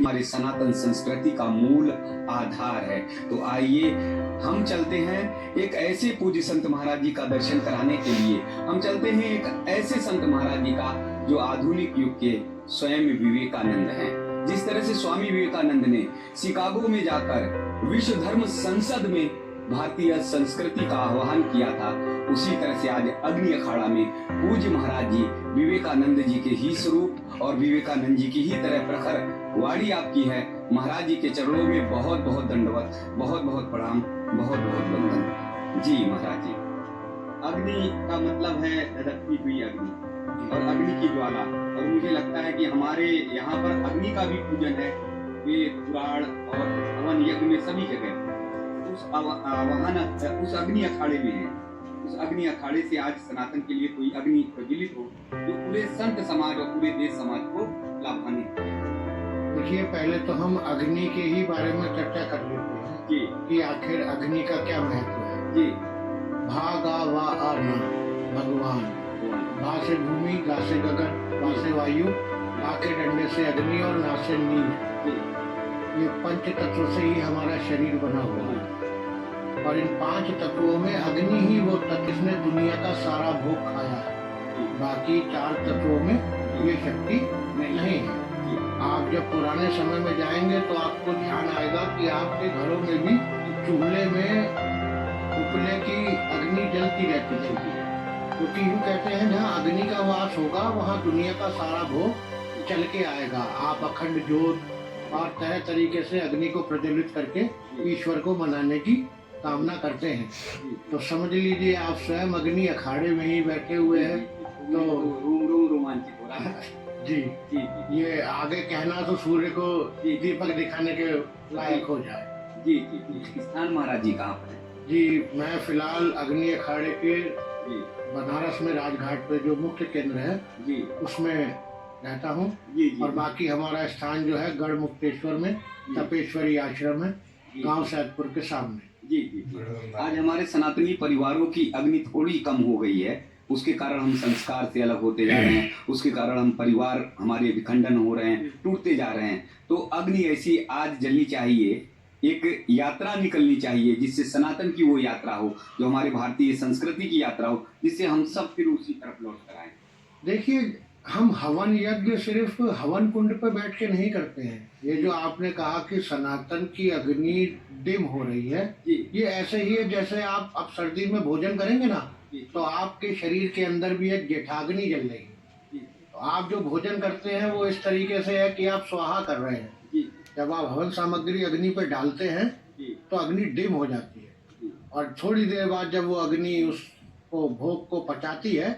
हमारे सनातन संस्कृति का मूल आधार है। तो आइए हम चलते हैं एक ऐसे पूज्य संत महाराज जी का दर्शन कराने के लिए। हम चलते हैं एक ऐसे संत महाराज जी का जो आधुनिक युग के स्वयं विवेकानंद हैं। जिस तरह से स्वामी विवेकानंद ने शिकागो में जाकर विश्व धर्म संसद में भारतीय संस्कृति का आह्वान किया था, उसी तरह से आज अग्नि अखाड़ा में पूज्य महाराज जी विवेकानंद जी के ही स्वरूप और विवेकानंद जी की ही तरह प्रखर वाणी आपकी है। महाराज जी के चरणों में बहुत बहुत दंडवत, बहुत बहुत प्रणाम, बहुत बहुत वंदन। जी महाराज जी। अग्नि का मतलब है धधकती हुई अग्नि और अग्नि की ज्वाला, और मुझे लगता है कि हमारे यहाँ पर अग्नि का भी पूजन है। वेद पुराण और हवन यज्ञ में सभी जगह उस अग्नि अखाड़े में है। उस अग्नि अखाड़े से आज सनातन के लिए कोई अग्नि प्रज्वलित हो जो पूरे संत समाज और पूरे देश समाज को लाभान्वित करे। देखिए, पहले तो हम अग्नि के ही बारे में चर्चा कर लेते हैं जी कि आखिर अग्नि का क्या महत्व है। जी। भागा वा आना भगवान, भा से भूमि, गा से गगन, वा से वायु, आ के डंडे से अग्नि और ना से नील। ये पंच तत्व से ही हमारा शरीर बना हुआ है, और इन पांच तत्वों में अग्नि ही वो तत्व जिसने दुनिया का सारा भोग खाया है। बाकी चार तत्वों में ये शक्ति नहीं है। आप जब पुराने समय में जाएंगे तो आपको ध्यान आएगा कि आपके घरों में भी चूल्हे में उपले की अग्नि जलती रहती थी, क्योंकि यूँ कहते हैं जहाँ अग्नि का वास होगा वहाँ दुनिया का सारा भोग चल के आएगा। आप अखंड ज्योत और तरह तरीके से अग्नि को प्रज्वलित करके ईश्वर को मनाने की कामना करते हैं। तो समझ लीजिए आप स्वयं अग्नि अखाड़े में ही बैठे हुए हैं, तो रूम रोमांचित हो रहा है। जी जी जी ये आगे कहना तो सूर्य को दीपक दिखाने के लायक हो जाए। जी जी जी। स्थान महाराज जी कहाँ पर है? जी, मैं फिलहाल अग्नि अखाड़े के बनारस में राजघाट पे जो मुख्य केंद्र है जी उसमें रहता हूँ। जी जी। और बाकी हमारा स्थान जो है गढ़ मुक्तेश्वर में तपेश्वरी आश्रम है, गांव सैदपुर के सामने। जी जी जी। आज हमारे सनातनी परिवारों की अग्नि थोड़ी कम हो गई है, उसके कारण हम संस्कार से अलग होते जा रहे हैं, उसके कारण हम परिवार हमारे विखंडन हो रहे हैं, टूटते जा रहे हैं। तो अग्नि ऐसी आज जलनी चाहिए, एक यात्रा निकलनी चाहिए जिससे सनातन की वो यात्रा हो, जो हमारे भारतीय संस्कृति की यात्रा हो, जिससे हम सब फिर उसी तरफ लौट कर आए। देखिए, हम हवन यज्ञ सिर्फ हवन कुंड पर बैठ के नहीं करते हैं। ये जो आपने कहा कि सनातन की अग्नि डिम हो रही है, ये ऐसे ही है जैसे आप अब सर्दी में भोजन करेंगे ना, तो आपके शरीर के अंदर भी एक जेठाग्नि जल रही है। तो आप जो भोजन करते हैं वो इस तरीके से है कि आप स्वाहा कर रहे हैं। जब आप हवन सामग्री अग्नि पे डालते हैं तो अग्नि डिम हो जाती है, और थोड़ी देर बाद जब वो अग्नि उसको भोग को पचाती है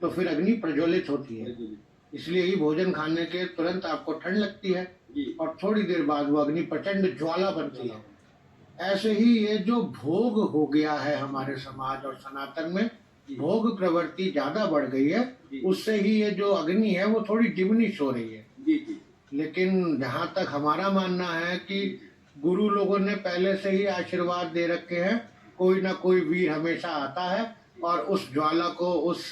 तो फिर अग्नि प्रज्वलित होती है। इसलिए ही भोजन खाने के तुरंत आपको ठंड लगती है और थोड़ी देर बाद वो अग्नि प्रचंड ज्वाला बनती है। ऐसे ही ये जो भोग हो गया है हमारे समाज और सनातन में, भोग प्रवृत्ति ज्यादा बढ़ गई है, उससे ही ये जो अग्नि है वो थोड़ी डिमिनिश हो रही है। लेकिन जहाँ तक हमारा मानना है कि गुरु लोगों ने पहले से ही आशीर्वाद दे रखे हैं, कोई ना कोई वीर हमेशा आता है और उस ज्वाला को, उस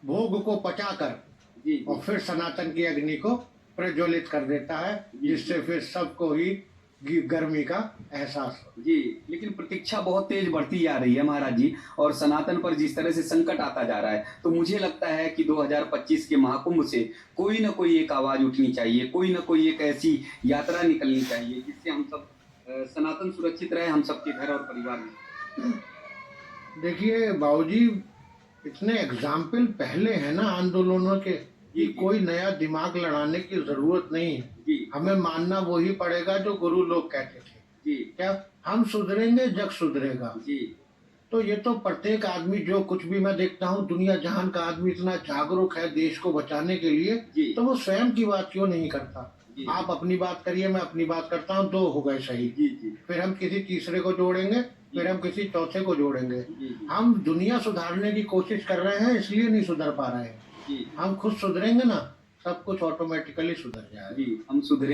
भोग को पचाकर और फिर सनातन की अग्नि को प्रज्वलित कर देता है, जिससे फिर सबको ही गर्मी का एहसास हो। जी, लेकिन प्रतीक्षा बहुत तेज बढ़ती जा रही है महाराज जी, और सनातन पर जिस तरह से संकट आता जा रहा है, तो मुझे लगता है कि 2025 के महाकुंभ से कोई ना कोई एक आवाज उठनी चाहिए, कोई ना कोई एक ऐसी यात्रा निकलनी चाहिए जिससे हम सब सनातन सुरक्षित रहे, हम सबके घर और परिवार में। देखिए बाबूजी, इतने एग्जाम्पल पहले है ना आंदोलनों के, कि कोई नया दिमाग लड़ाने की जरूरत नहीं है। हमें मानना वही पड़ेगा जो गुरु लोग कहते थे। क्या हम सुधरेंगे जग सुधरेगा। तो ये तो प्रत्येक आदमी, जो कुछ भी मैं देखता हूँ, दुनिया जहान का आदमी इतना जागरूक है देश को बचाने के लिए, तो वो स्वयं की बात क्यों नहीं करता। आप अपनी बात करिए, मैं अपनी बात करता हूँ, 2 हो गए सही। फिर हम किसी तीसरे को जोड़ेंगे, फिर हम किसी चौथे को जोड़ेंगे। हम दुनिया सुधारने की कोशिश कर रहे हैं, इसलिए नहीं सुधर पा रहे हैं। हम खुद सुधरेंगे ना, सब कुछ ऑटोमेटिकली सुधर जाएगा। हम सुधरे।